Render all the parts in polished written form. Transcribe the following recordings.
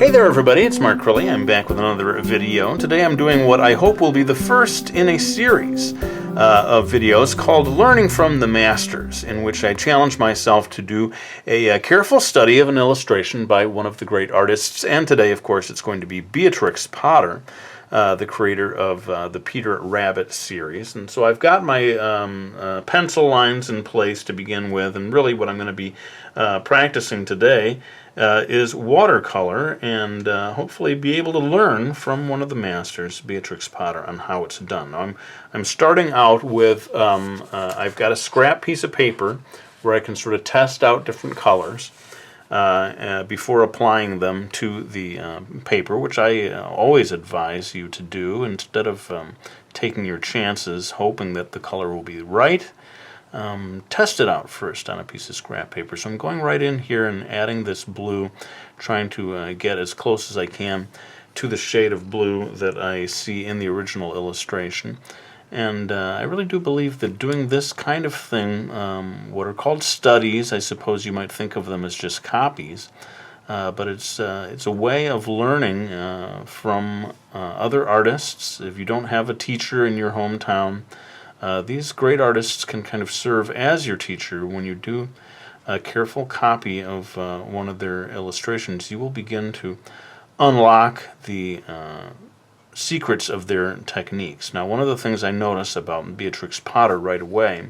Hey there everybody, it's markcrilley. I'm back with another video. Today I'm doing what I hope will be the first in a series of videos called Learning from the Masters, in which I challenge myself to do a careful study of an illustration by one of the great artists. And today, of course, it's going to be Beatrix Potter, the creator of the Peter Rabbit series. And so I've got my pencil lines in place to begin with, and really what I'm going to be practicing today is watercolor, and hopefully be able to learn from one of the masters, Beatrix Potter, on how it's done. Now, I'm starting out with, I've got a scrap piece of paper where I can sort of test out different colors before applying them to the paper, which I always advise you to do instead of taking your chances hoping that the color will be right. Test it out first on a piece of scrap paper. So I'm going right in here and adding this blue, trying to get as close as I can to the shade of blue that I see in the original illustration. And I really do believe that doing this kind of thing, what are called studies, I suppose you might think of them as just copies, but it's a way of learning from other artists. If you don't have a teacher in your hometown, these great artists can kind of serve as your teacher. When you do a careful copy of one of their illustrations, you will begin to unlock the secrets of their techniques. Now, one of the things I notice about Beatrix Potter right away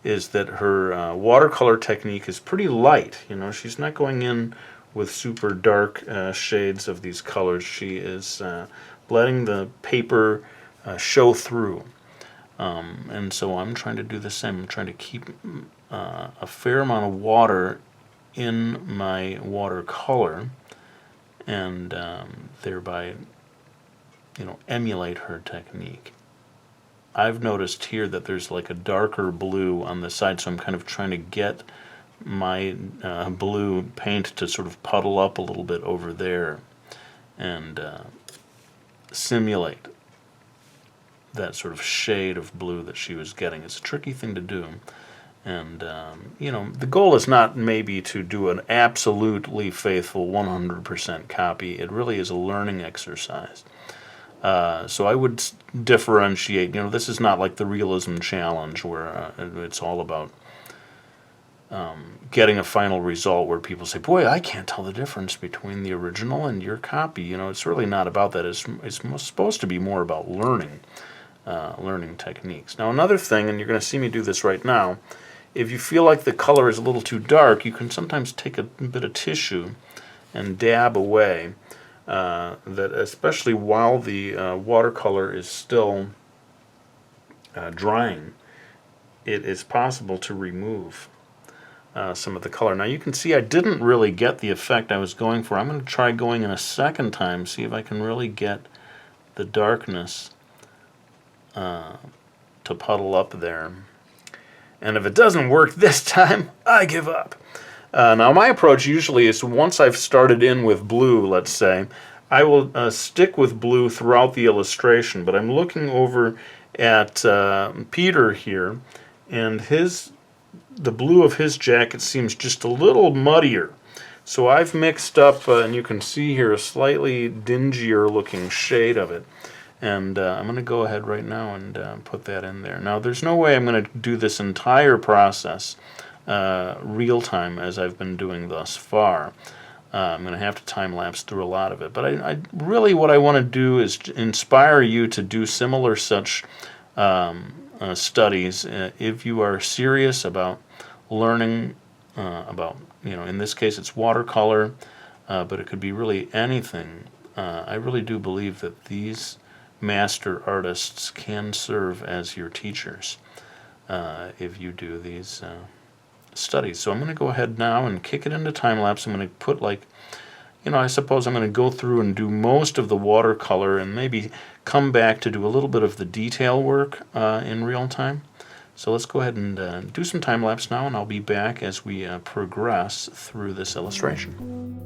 is that her watercolor technique is pretty light. You know, she's not going in with super dark shades of these colors. She is letting the paper show through. And so I'm trying to do the same. I'm trying to keep a fair amount of water in my watercolor and thereby, you know, emulate her technique. I've noticed here that there's like a darker blue on the side, so I'm kind of trying to get my blue paint to sort of puddle up a little bit over there and simulate that sort of shade of blue that she was getting. It's a tricky thing to do. And, you know, the goal is not maybe to do an absolutely faithful 100% copy. It really is a learning exercise. So I would differentiate. You know, this is not like the realism challenge where it's all about getting a final result where people say, boy, I can't tell the difference between the original and your copy. You know, it's really not about that. It's supposed to be more about learning. Learning techniques. Now, another thing, and you're going to see me do this right now, if you feel like the color is a little too dark, you can sometimes take a bit of tissue and dab away, that especially while the watercolor is still drying, it is possible to remove some of the color. Now, you can see I didn't really get the effect I was going for. I'm going to try going in a second time, see if I can really get the darkness to puddle up there. And if it doesn't work this time, I give up. Now, my approach usually is once I've started in with blue, let's say, I will stick with blue throughout the illustration, but I'm looking over at Peter here, and the blue of his jacket seems just a little muddier. So I've mixed up, and you can see here, a slightly dingier looking shade of it. And I'm going to go ahead right now and put that in there. Now, there's no way I'm going to do this entire process real time as I've been doing thus far. I'm going to have to time-lapse through a lot of it. But I really what I want to do is to inspire you to do similar such studies if you are serious about learning about, you know, in this case it's watercolor, but it could be really anything. I really do believe that these master artists can serve as your teachers if you do these studies. So I'm going to go ahead now and kick it into time-lapse. I'm going to put, like, you know, I suppose I'm going to go through and do most of the watercolor and maybe come back to do a little bit of the detail work in real time. So let's go ahead and do some time-lapse now, and I'll be back as we progress through this illustration.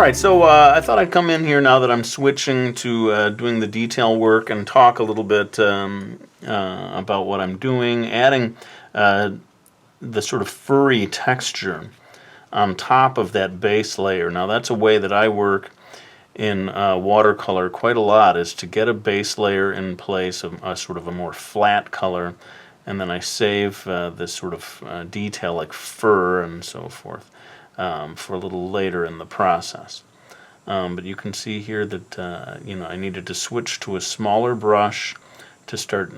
Alright, so I thought I'd come in here now that I'm switching to doing the detail work and talk a little bit about what I'm doing, adding the sort of furry texture on top of that base layer. Now that's a way that I work in watercolor quite a lot, is to get a base layer in place of a sort of a more flat color, and then I save this sort of detail like fur and so forth for a little later in the process. But you can see here that I needed to switch to a smaller brush to start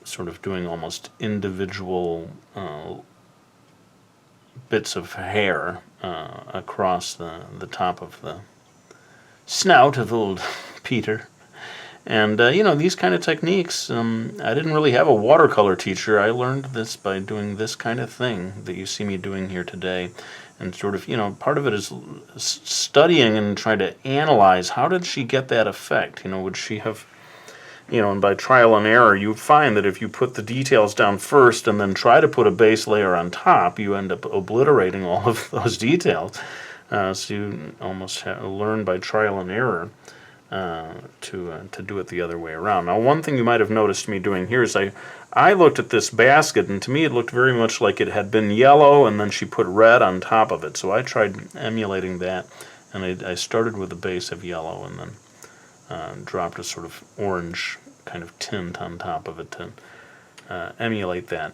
sort of doing almost individual bits of hair across the top of the snout of old Peter. And these kind of techniques, I didn't really have a watercolor teacher. I learned this by doing this kind of thing that you see me doing here today. And sort of, part of it is studying and trying to analyze, how did she get that effect? Would she have, and by trial and error, you find that if you put the details down first and then try to put a base layer on top, you end up obliterating all of those details. So you almost learn by trial and error to do it the other way around. Now, one thing you might have noticed me doing here is I looked at this basket, and to me it looked very much like it had been yellow, and then she put red on top of it. So I tried emulating that, and I started with a base of yellow, and then dropped a sort of orange kind of tint on top of it to emulate that.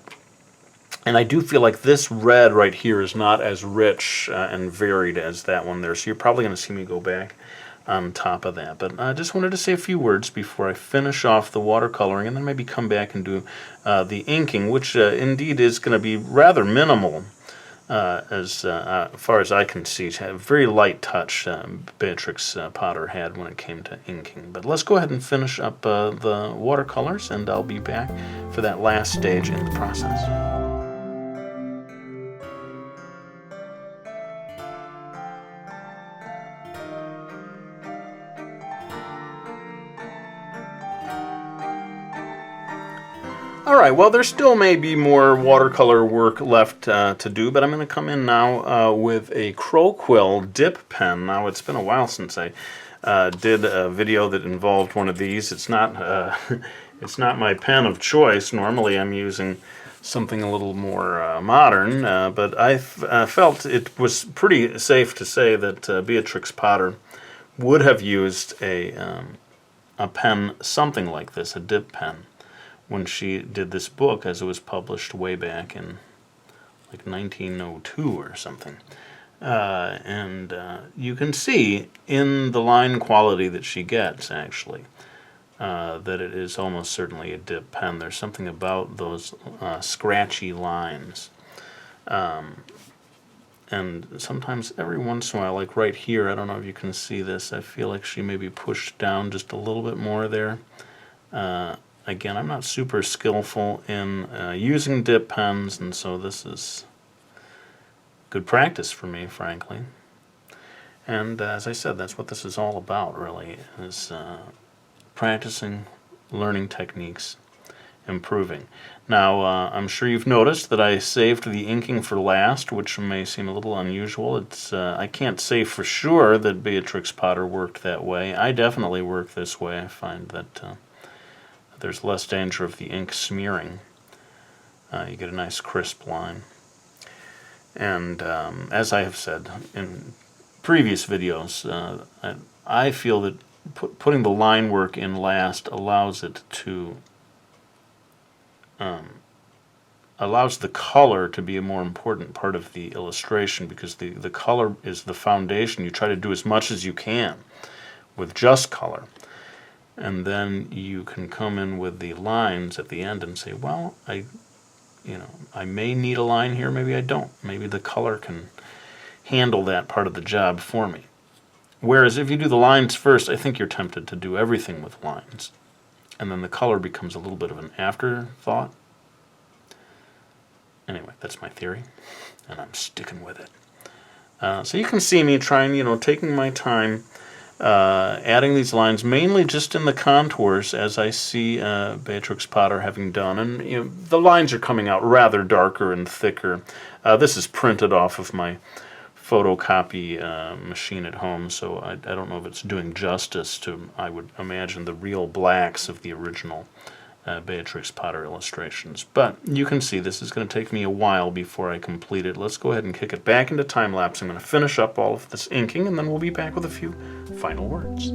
And I do feel like this red right here is not as rich and varied as that one there, so you're probably going to see me go back on top of that. But I just wanted to say a few words before I finish off the watercoloring, and then maybe come back and do the inking, which indeed is going to be rather minimal as far as I can see. A very light touch Beatrix Potter had when it came to inking. But let's go ahead and finish up the watercolors, and I'll be back for that last stage in the process. Alright, well, there still may be more watercolor work left to do, but I'm going to come in now with a Crow Quill dip pen. Now, it's been a while since I did a video that involved one of these. It's not my pen of choice. Normally I'm using something a little more modern, but I felt it was pretty safe to say that Beatrix Potter would have used a pen something like this, a dip pen, when she did this book, as it was published way back in like 1902 or something. And you can see in the line quality that she gets, actually, that it is almost certainly a dip pen. There's something about those scratchy lines. And sometimes, every once in a while, like right here, I don't know if you can see this, I feel like she maybe pushed down just a little bit more there. Again, I'm not super skillful in using dip pens, and so this is good practice for me, frankly. And as I said, that's what this is all about, really, is practicing, learning techniques, improving. Now, I'm sure you've noticed that I saved the inking for last, which may seem a little unusual. I can't say for sure that Beatrix Potter worked that way. I definitely work this way. I find that there's less danger of the ink smearing. You get a nice crisp line. And as I have said in previous videos, I feel that putting the line work in last allows it to allows the color to be a more important part of the illustration, because the color is the foundation. You try to do as much as you can with just color. And then you can come in with the lines at the end and say, well, I may need a line here, maybe I don't. Maybe the color can handle that part of the job for me. Whereas if you do the lines first, I think you're tempted to do everything with lines. And then the color becomes a little bit of an afterthought. Anyway, that's my theory, and I'm sticking with it. So you can see me trying, taking my time, adding these lines, mainly just in the contours, as I see Beatrix Potter having done. And the lines are coming out rather darker and thicker. This is printed off of my photocopy machine at home, so I don't know if it's doing justice to, I would imagine, the real blacks of the original Beatrix Potter illustrations. But you can see this is going to take me a while before I complete it. Let's go ahead and kick it back into time-lapse. I'm going to finish up all of this inking, and then we'll be back with a few final words.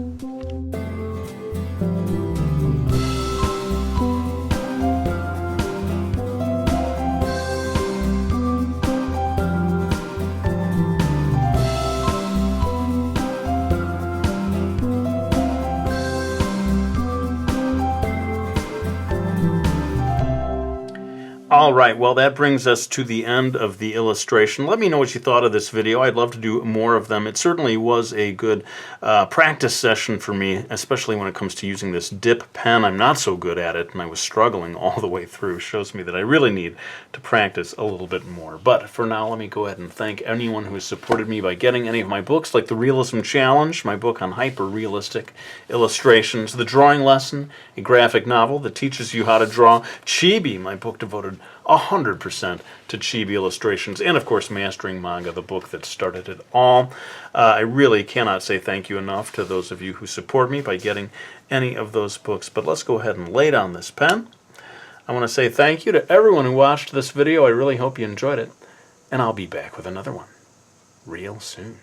Alright, well that brings us to the end of the illustration. Let me know what you thought of this video. I'd love to do more of them. It certainly was a good practice session for me, especially when it comes to using this dip pen. I'm not so good at it, and I was struggling all the way through. Shows me that I really need to practice a little bit more. But for now, let me go ahead and thank anyone who has supported me by getting any of my books, like the Realism Challenge, my book on hyper-realistic illustrations, The Drawing Lesson, a graphic novel that teaches you how to draw, Chibi, my book devoted 100% to chibi illustrations, and of course Mastering Manga, the book that started it all. I really cannot say thank you enough to those of you who support me by getting any of those books, but let's go ahead and lay down this pen. I want to say thank you to everyone who watched this video. I really hope you enjoyed it, and I'll be back with another one real soon.